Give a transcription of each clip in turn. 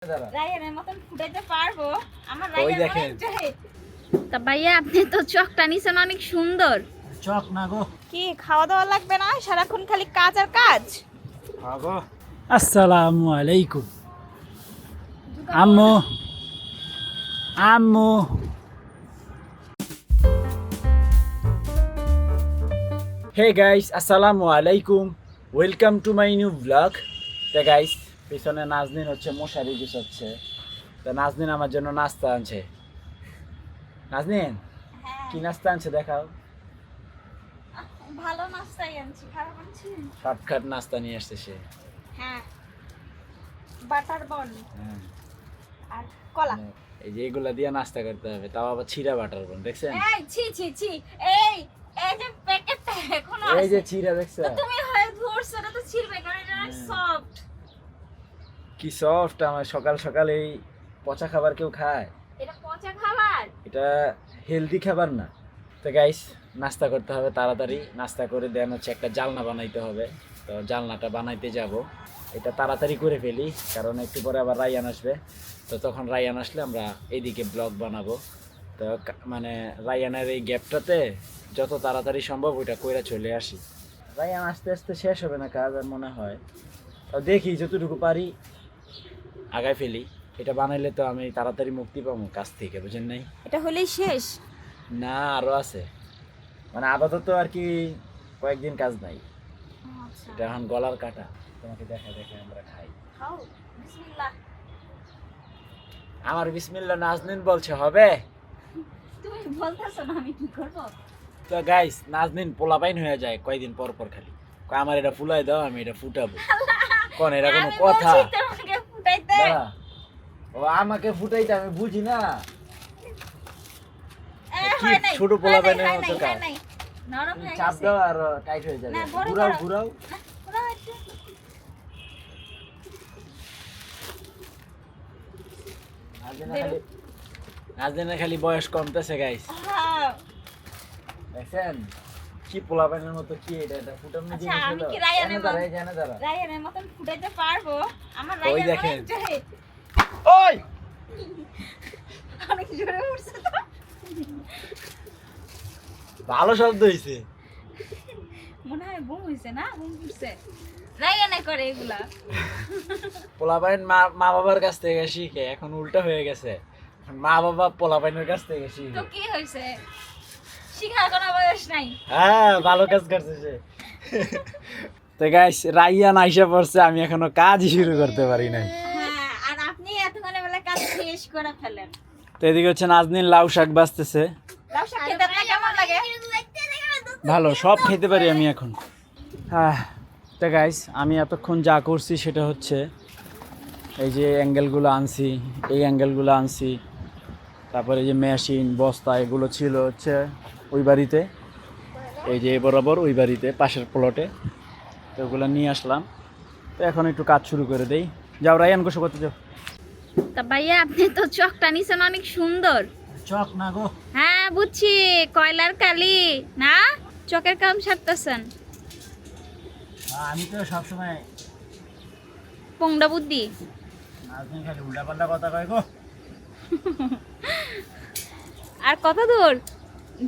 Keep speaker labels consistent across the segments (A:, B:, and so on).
A: রায়ানের মতন ফুটাইতে পারবো আমার রায়ান অনেক জয়।
B: তা ভাইয়া আপনি তো চকটা নিছেন অনেক সুন্দর।
C: চক না গো,
A: কি খাওয়া দাওয়া লাগবে না? সারাক্ষণ খালি কাজ আর কাজ।
C: গো। আসসালামু আলাইকুম আম্মু। আম্মু হে গাইস, আসসালামু আলাইকুম, welcome to my new blog. তা গাইস, পিছনে নাজনীন হচ্ছে মশারি গুছাচ্ছে। তা নাজনীন আমার জন্য নাস্তা আনছে। নাজনীন কি নাস্তা আনছে দেখাও।
A: ভালো নাস্তাই আনছি, খারাপ আনছি?
C: শর্টকাট নাস্তা নিয়ে আসছে সে।
A: হ্যাঁ, বাটার বন
C: হ্যাঁ,
A: আর কলা।
C: এই যে এগুলা দিয়ে নাস্তা করতে হবে, তাও আবার ছিঁড়া বাটার বন, দেখছেন?
A: এই ছি ছি ছি, এই এই যে প্যাকেটটা এখনো
C: এই যে
A: আছে।
C: ছিঁড়া দেখছো?
A: তো তুমি হয় ধরছো, এটা তো ছিড়বে কারণ এটা সফট।
C: কি সফট! আমার সকাল সকাল এই পচা খাবার কেউ খায়?
A: এটা পচা খাবার।
C: এটা হেলদি খাবার না। তো গাইস, নাস্তা করতে হবে তাড়াতাড়ি। নাস্তা করে দেন হচ্ছে একটা জালনা বানাইতে হবে। তো জালনাটা বানাইতে যাব, এটা তাড়াতাড়ি করে ফেলি কারণ একটু পরে আবার রায়ান আসবে। তো তখন রায়ান আসলে আমরা এইদিকে ব্লগ বানাবো। তো মানে রায়ানের এই গ্যাপটাতে যত তাড়াতাড়ি সম্ভব ওইটা কইরা চলে আসি। রায়ান আস্তে আস্তে শেষ হবে না কাজ আর মনে হয়। তো দেখি যতটুকু পারি আগায় ফেলি। এটা বানাইলে তো আমি তাড়াতাড়ি মুক্তি পাবো কাজ থেকে, বুঝেন নাই?
A: এটা হলেই শেষ?
C: না, আরো আছে। মানে আপাতত আর কি কয়েকদিন কাজ নাই।
A: আচ্ছা,
C: এটা এখন গলার কাটা। তোমাকে দেখা দেখে আমরা খাই।
A: খাও, বিসমিল্লাহ।
C: আমার বিসমিল্লাহ নাজনীন বলছে হবে।
A: তুমি বলতেছো না, আমি কি করব?
C: তো গাইস, নাজনীন পোলাপাইন হয়ে যায় কয়দিন পর পর, খালি কয় আমার এটা ফুলাই দাও, আমি এটা ফুটাবো। কোন এটা কোনো
A: আমি
C: কথা?
A: বলছি তোমাকে ফুটাইতে।
C: দাঁড়া। ও আমাকে ফুটাইতে আমি বুঝি না। কি
A: হয় নাই,
C: ছোট
A: হয়
C: পোলাপাইনের
A: নাই,
C: মতো
A: হয়
C: কাজ।
A: নাই, নরম হয়ে
C: চাপ
A: গেছে।
C: দাও আর টাইট হয়ে যাবে।
A: না, বড়
C: ঘুরাও
A: করো।
C: ঘুরাও।
A: না, পুরো হচ্ছে।
C: নাজনীনের খালি বয়স কমতেছে গাইস।
A: হ্যাঁ।
C: দেখছেন কি পোলাপাইনের মতো? কি এটা এটা ফুটানো
A: আচ্ছা,
C: জিনিস
A: আমি
C: হলো?
A: কি রায়ানের
C: এনে দাঁড়া, এই যে এনে দাঁড়া।
A: রায়ানের মতন ফুটাইতে পারবো? আমার
C: ওই
A: রায়ান
C: দেখেন।
A: অনেক জয়।
C: ওই
A: অনেক জোরে উঠছে তো।
C: ভালো শব্দ হইছে।
A: মনে হয় বুম হইছে না? বুম উঠছে। রায়ানে করে এগুলা।
C: পোলাপাইন মা বাবার কাছ থেকে শিখে, এখন উল্টা হয়ে গেছে। মা বাবা পোলাপাইনের কাছ থেকে
A: তো
C: শিখে।
A: কি হইছে? শিখার কোনো বয়স নাই।
C: হ্যাঁ, ভালো কাজ করছে সে। তো গাইস, রাইয়ান আইসা পড়ছে, আমি এখনো কাজই শুরু করতে পারি নাই।
A: হ্যাঁ, আর আপনি এতক্ষণে বেলা কাজ শেষ করে ফেলেন।
C: তো এদিকে হচ্ছে নাজনীন লাউ শাক বাজতেছে।
A: লাউ শাক খেতে আপনার কেমন লাগে?
C: ভালো, সব খেতে পারি আমি এখন। হ্যাঁ। তো গাইস, আমি এতক্ষণ যা করছি সেটা হচ্ছে এই যে অ্যাঙ্গেলগুলো আনছি, এই অ্যাঙ্গেলগুলো আনছি, তারপরে এই যে মেশিন বস্তা এগুলো ছিল হচ্ছে ওই বাড়িতে, এই যে বরাবর ওই বাড়িতে পাশের প্লটে। তো ওগুলো নিয়ে আসলাম। তো এখন একটু কাজ শুরু করে দেই। যাও রায়ান, গোসল করতে যাও।
B: তা ভাইয়া আপনি তো চকটা নিছেন অনেক সুন্দর।
C: চক না গো,
B: হ্যাঁ বুঝছি, কয়লার কালি না, চকের কাম সারতেছেন।
C: আমি তো সবসময়
B: পোংডা বুদ্ধি।
C: নাজনীন খালি উল্টা পাল্টা কথা কয় গো।
B: আর কত দূর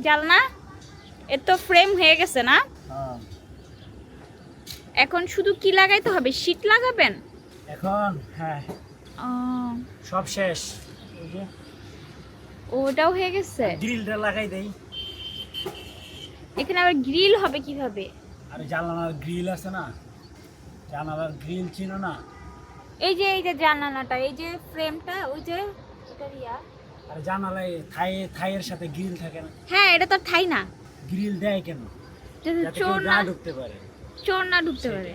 B: জালনা? এর তো ফ্রেম হয়ে গেছে না?
C: হ্যাঁ,
B: এখন শুধু কি লাগাইতে হবে? শীট লাগাবেন?
C: এখন হ্যাঁ
B: ও,
C: সব শেষ। এই যে
B: ওটাও হয়ে গেছে।
C: গ্রিলটা লাগাই দেই।
B: এখানে আবার গ্রিল হবে কিভাবে?
C: আর জানালার গ্রিল আছে না, জানালার গ্রিল ছিল না?
B: এই যে জানালাটা, এই যে ফ্রেমটা, ওই যে এটা রিয়া।
C: আর জানালায় থাইয়ের সাথে গ্রিল থাকে না?
B: হ্যাঁ, এটা তো ঠাই না,
C: গ্রিল দেয় কেন?
B: যাতে
C: যাতে
B: চোর
C: কেউ
B: না
C: না ঢুকতে পারে।
B: চোর না ঢুকতে পারে।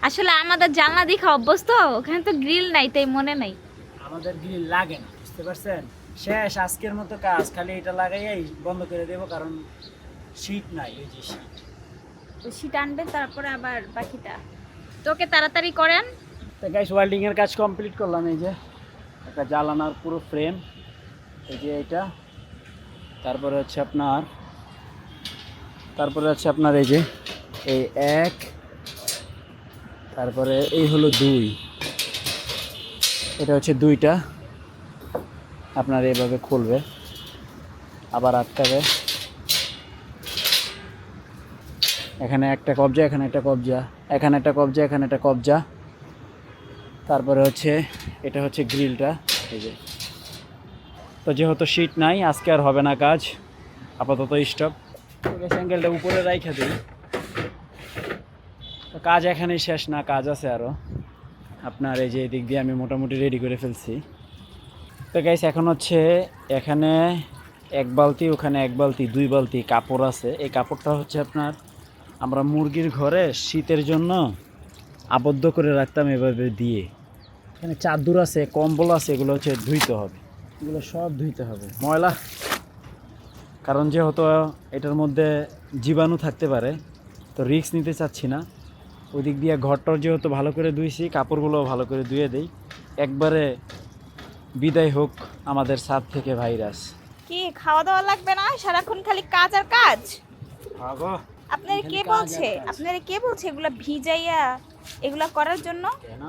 B: আসলে আমাদের জানলা দেখা অভ্যস্ত, ওখানে তো গ্রিল নাই তাই মনে নাই।
C: আমাদের গ্রিল লাগে না, বুঝতে পারছেন? শেষ আজকের মতো কাজ, খালি এটা লাগাইয়াই বন্ধ করে দেবো কারণ শীট নাই। এই যে শীট,
B: তো সেটা আনবেন, তারপরে আবার বাকিটা তোকে তাড়াতাড়ি করেন।
C: তো গাইস, ওয়েল্ডিং এর কাজ কমপ্লিট করলাম। এই যে একটা জ্বালানার পুরো ফ্রেম, এই যে এটা, তারপরে হচ্ছে আপনার এই যে এই এক, তারপরে এই হলো দুই, এটা হচ্ছে 2টা, আপনার এভাবে খুলবে আবার আটকাবে। এখানে একটা কবজা, এখানে একটা কবজা, এখানে একটা কবজা, এখানে একটা কবজা। তারপরে হচ্ছে এটা হচ্ছে গ্রিলটা, এই যে। তো যেহেতু শীট নাই আজকে আর হবে না কাজ, আপাতত স্টপ। অ্যাঙ্গেলটা উপরে রাইখা দিই। তো কাজ এখানেই শেষ না, কাজ আছে আরও। আপনার এই যে এদিক দিয়ে আমি মোটামুটি রেডি করে ফেলছি। তো গাইস এখন হচ্ছে এখানে 1 বালতি, ওখানে 1 বালতি, 2 বালতি কাপড় আছে। এই কাপড়টা হচ্ছে আপনার আমরা মুরগির ঘরে শীতের জন্য আবদ্ধ করে রাখতাম এভাবে দিয়ে। এখানে চাদর আছে, কম্বল আছে, এগুলো হচ্ছে ধুইতে হবে, এগুলো সব ধুইতে হবে, ময়লা। কারণ যেহেতু এটার মধ্যে জীবাণু থাকতে পারে, তো রিস্ক নিতে চাচ্ছি না। ওই দিক দিয়ে ঘরটার যেহেতু ভালো করে ধুইছি, কাপড়গুলো ভালো করে ধুয়ে দেই, একবারে বিদায় হোক আমাদের ছাদ থেকে ভাইরাস।
B: কি খাওয়া দাওয়া লাগবে না? সারাক্ষণ খালি কাজ আর কাজ।
C: ভাগো,
B: আপনার কে বলছে, আপনার কে বলছে এগুলা ভিজাইয়া এগুলা করার জন্য?
C: কেন?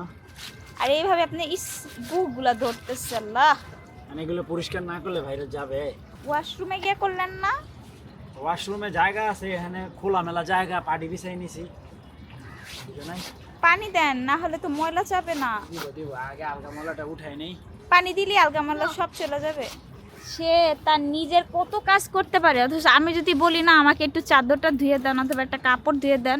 B: আর এইভাবে আপনি বুকগুলা ধরতেছে, আল্লাহ।
C: মানে এগুলো পরিষ্কার না করলে ভাইরাস যাবে।
B: ওয়াশরুমে গিয়ে করলেন না?
C: ওয়াশরুমে জায়গা আছে, এখানে খোলামেলা জায়গা, পাটি বিছাই নিছি।
B: পানি দেন, না হলে তো ময়লা যাবে না।
C: আগে আলগা ময়লাটা উঠাই নেই,
B: পানি দিলে আলগা ময়লা সব চলে যাবে। সে তার নিজের কত কাজ করতে পারে, অথচ আমি যদি বলি না আমাকে একটু চাদরটা ধুয়ে দেন অথবা একটা কাপড় ধুয়ে দেন,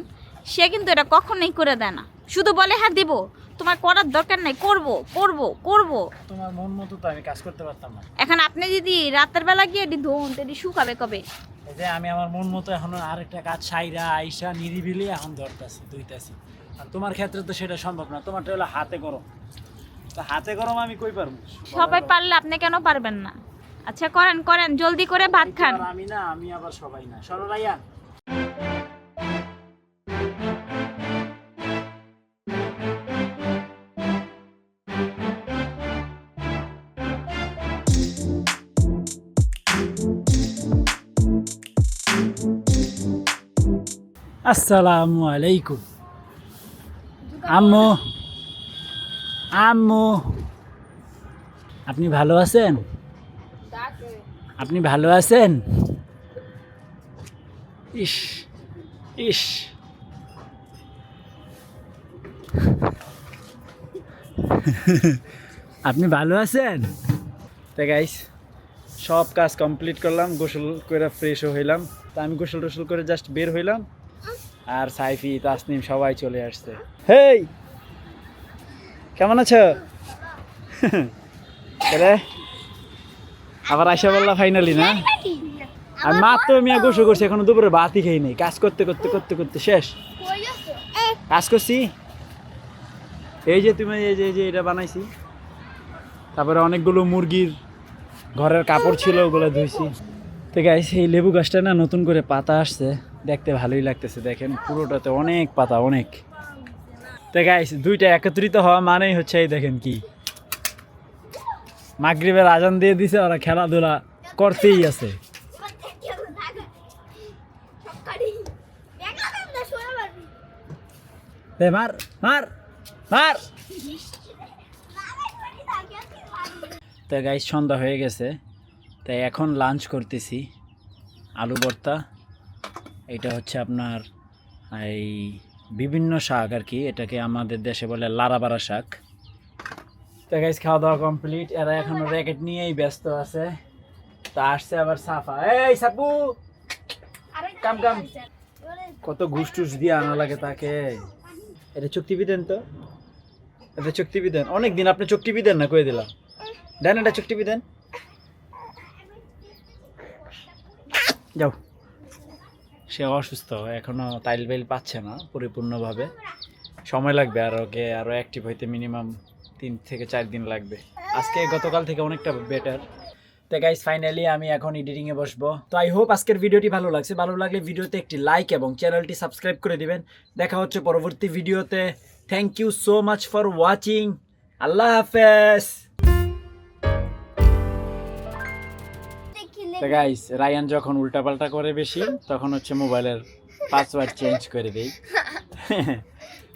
B: সে কিন্তু এটা কখনোই করে দেয় না। শুধু বলে হ্যাঁ দিব, তোমার করার দরকার নাই, করব করব করব।
C: তোমার মন মতো তো আমি কাজ করতে পারতাম না।
B: এখন আপনি যদি রাতের বেলা গিয়ে এটি ধোন, এটি শুকাবে কবে?
C: এই যে আমি আমার মন মতো এখন আরেকটা কাজ সাইরা আইসা নিরিবিলি এখন ধরতেছি, ধুইতেছি। আর তোমার ক্ষেত্রে তো সেটা সম্ভব না, তোমারটা হলো হাতে গরম। তো হাতে গরম আমি কই পারবো?
B: সবাই পারলে আপনি কেন পারবেন না? আচ্ছা করেন করেন, জলদি করে ভাত খান।
C: আমি না, আমি আবার সবাই না। সরলাইয়া, আসসালামু আলাইকুম। আম্মু, আম্মু, আপনি ভালো আছেন? আপনি ভালো আছেন? ইস ইস, আপনি ভালো আছেন? তো গাইস সব কাজ কমপ্লিট করলাম, গোসল করে ফ্রেশও হইলাম। তা আমি গোসল টোসল করে জাস্ট বের হইলাম, আর সাইফি, তাসনিম সবাই চলে আসছে। হেই, কেমন আছো? আবার আইসা বললা ফাইনালি না? আমি মাত্র মিয়া গোসল করছি, এখনো দুপুরে ভাতই খাই নেই। কাজ করতে করতে করতে করতে শেষ। কাজ করছি, এই যে তুমি এই যে এটা বানাইছি, তারপরে অনেকগুলো মুরগির ঘরের কাপড় ছিল, ওগুলো ধুইছি। তো গাইস এই লেবু গাছটা না নতুন করে পাতা আসছে, দেখতে ভালোই লাগতেছে। দেখেন পুরোটাতে অনেক পাতা, অনেক। তো গাইস দুইটা একত্রিত হওয়া মানেই হচ্ছে এই দেখেন কি, মাগরিবের আজান দিয়ে দিছে, ওরা খেলাধুলা করতেই আছে। মার মার মার। তো গাইস সন্ধ্যা হয়ে গেছে, তাই এখন লাঞ্চ করতেছি। আলু ভর্তা, এটা হচ্ছে আপনার এই বিভিন্ন শাক আর কি, এটাকে আমাদের দেশে বলে লারাবাড়া শাক। তো গাইস খাওয়া দাওয়া কমপ্লিট, এরা এখনো র্যাকেট নিয়েই ব্যস্ত আছে। তা আসছে আবার সাফা, এই সাপু কাম কাম, কত ঘুষ টুস দিয়ে আনা লাগে তাকে। এটা চুক্তি দেন তো, এটা চুক্তি দেন। অনেকদিন আপনি চুক্তি দেন না, কয়ে দিলাম। দেন এটা চুক্তি দেন, যাও। সে অসুস্থ, এখনো তাইল বাইল পাচ্ছে না পরিপূর্ণভাবে, সময় লাগবে আর ওকে আরও অ্যাক্টিভ হইতে মিনিমাম 3 থেকে 4 দিন লাগবে। আজকে গতকাল থেকে অনেকটা বেটার। তো গাইস ফাইনালি আমি এখন এডিটিংয়ে বসবো। তো আই হোপ আজকের ভিডিওটি ভালো লাগছে। ভালো লাগলে ভিডিওতে একটি লাইক এবং চ্যানেলটি সাবস্ক্রাইব করে দিবেন। দেখা হচ্ছে পরবর্তী ভিডিওতে। Thank you so much for watching. আল্লাহ হাফেজ। তো গাইস রায়ান যখন উল্টাপাল্টা করে বেশি, তখন হচ্ছে মোবাইলের পাসওয়ার্ড চেঞ্জ করে দেই।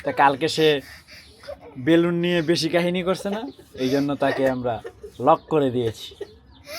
C: তা কালকে সে বেলুন নিয়ে বেশি কাহিনী করছে না, এই জন্য তাকে আমরা লক করে দিয়েছি।